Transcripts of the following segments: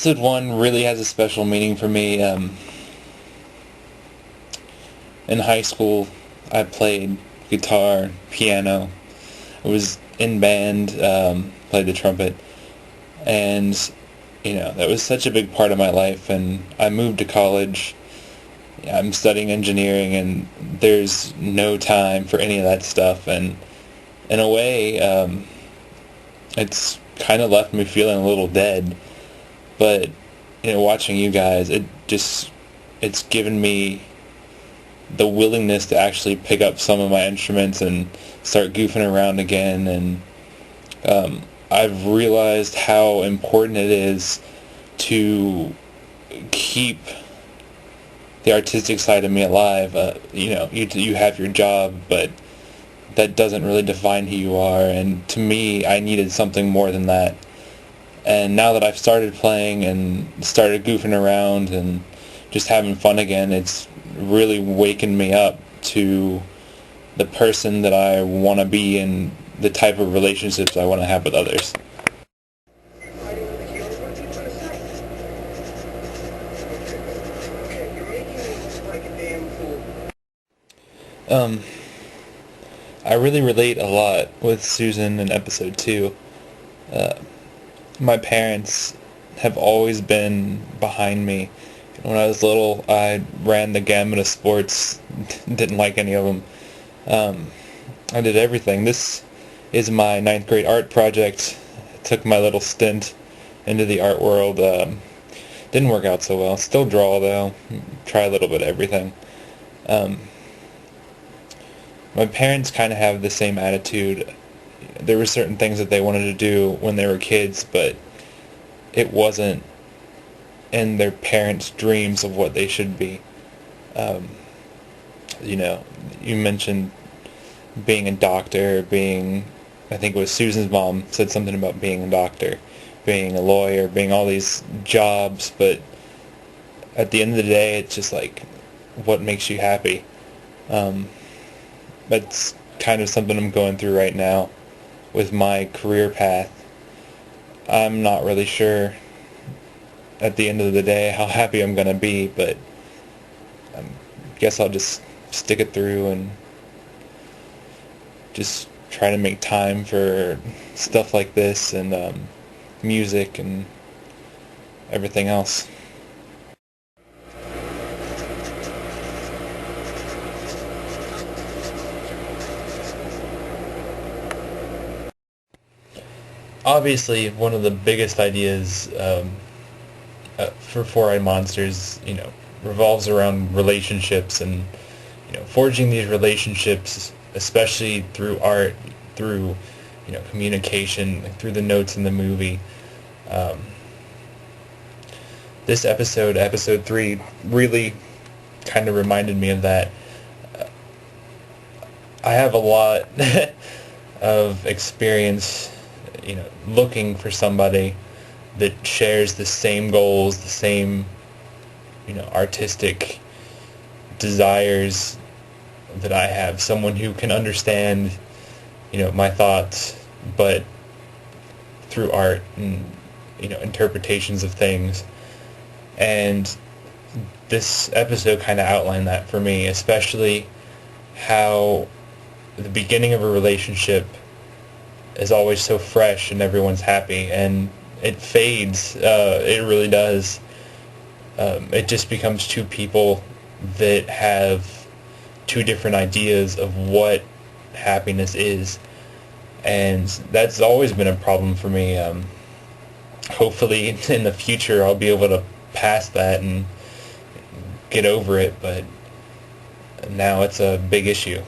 Episode 1 really has a special meaning for me. In high school, I played guitar, piano. I was in band, played the trumpet, and that was such a big part of my life. And I moved to college. I'm studying engineering, and there's no time for any of that stuff. And in a way, it's kind of left me feeling a little dead. But watching you guys, it's given me the willingness to actually pick up some of my instruments and start goofing around again. And I've realized how important it is to keep the artistic side of me alive. You have your job, but that doesn't really define who you are. And to me, I needed something more than that. And now that I've started playing and started goofing around and just having fun again, it's really wakened me up to the person that I want to be and the type of relationships I want to have with others. I really relate a lot with Susan in episode 2. My parents have always been behind me. When I was little, I ran the gamut of sports, didn't like any of them. I did everything. This is my 9th grade art project. I took my little stint into the art world. Didn't work out so well. Still draw, though. Try a little bit of everything. My parents kind of have the same attitude. There were certain things that they wanted to do when they were kids, but it wasn't in their parents' dreams of what they should be. You mentioned being a doctor, I think it was Susan's mom said something about being a doctor, being a lawyer, being all these jobs, but at the end of the day, it's just like, what makes you happy? That's kind of something I'm going through right now with my career path. I'm not really sure at the end of the day how happy I'm going to be, but I guess I'll just stick it through and just try to make time for stuff like this and music and everything else. Obviously, one of the biggest ideas for Four-Eyed Monsters, revolves around relationships and, forging these relationships, especially through art, through, communication, through the notes in the movie. This episode 3, really kind of reminded me of that. I have a lot of experience looking for somebody that shares the same goals, the same, artistic desires that I have. Someone who can understand, my thoughts, but through art and, interpretations of things. And this episode kind of outlined that for me, especially how the beginning of a relationship is always so fresh and everyone's happy, and it fades. It really does. It just becomes two people that have two different ideas of what happiness is, and that's always been a problem for me. Hopefully in the future I'll be able to pass that and get over it, but now it's a big issue.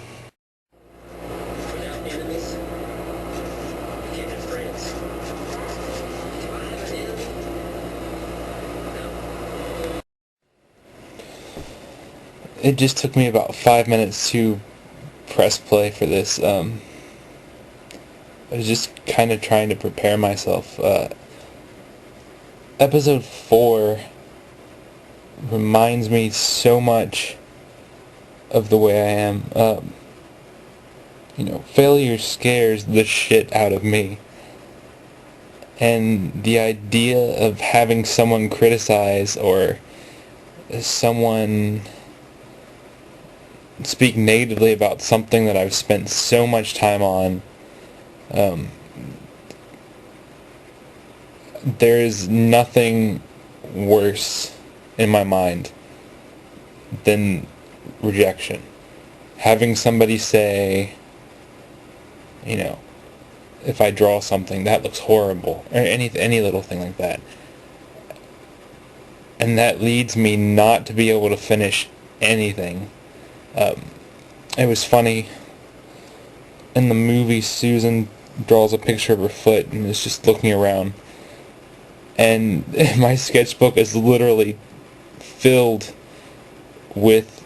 It just took me about 5 minutes to press play for this. I was just kind of trying to prepare myself. Episode 4 reminds me so much of the way I am. Failure scares the shit out of me. And the idea of having someone criticize or someone speak negatively about something that I've spent so much time on, there is nothing worse in my mind than rejection. Having somebody say, you know, if I draw something, that looks horrible, or any little thing like that. And that leads me not to be able to finish anything. It was funny, in the movie, Susan draws a picture of her foot and is just looking around. And my sketchbook is literally filled with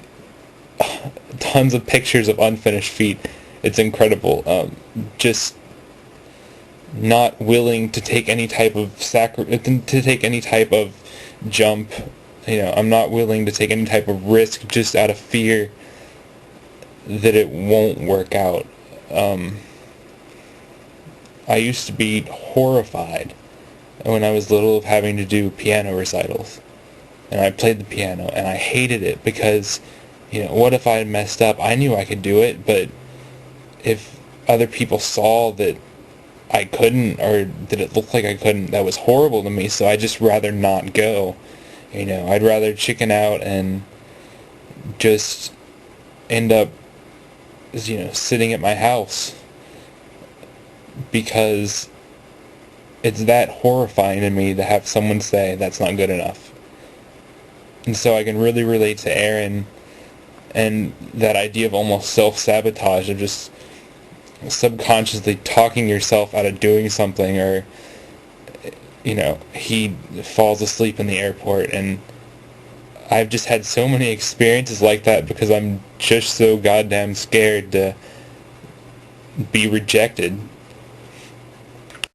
tons of pictures of unfinished feet. It's incredible. Just not willing to take any type of jump. I'm not willing to take any type of risk just out of fear that it won't work out. I used to be horrified when I was little of having to do piano recitals. And I played the piano, and I hated it because, what if I had messed up? I knew I could do it, but if other people saw that I couldn't, or that it looked like I couldn't, that was horrible to me, so I'd just rather not go. I'd rather chicken out and just end up, sitting at my house, because it's that horrifying to me to have someone say that's not good enough. And so I can really relate to Aaron and that idea of almost self-sabotage, of just subconsciously talking yourself out of doing something, or he falls asleep in the airport, and I've just had so many experiences like that because I'm just so goddamn scared to be rejected.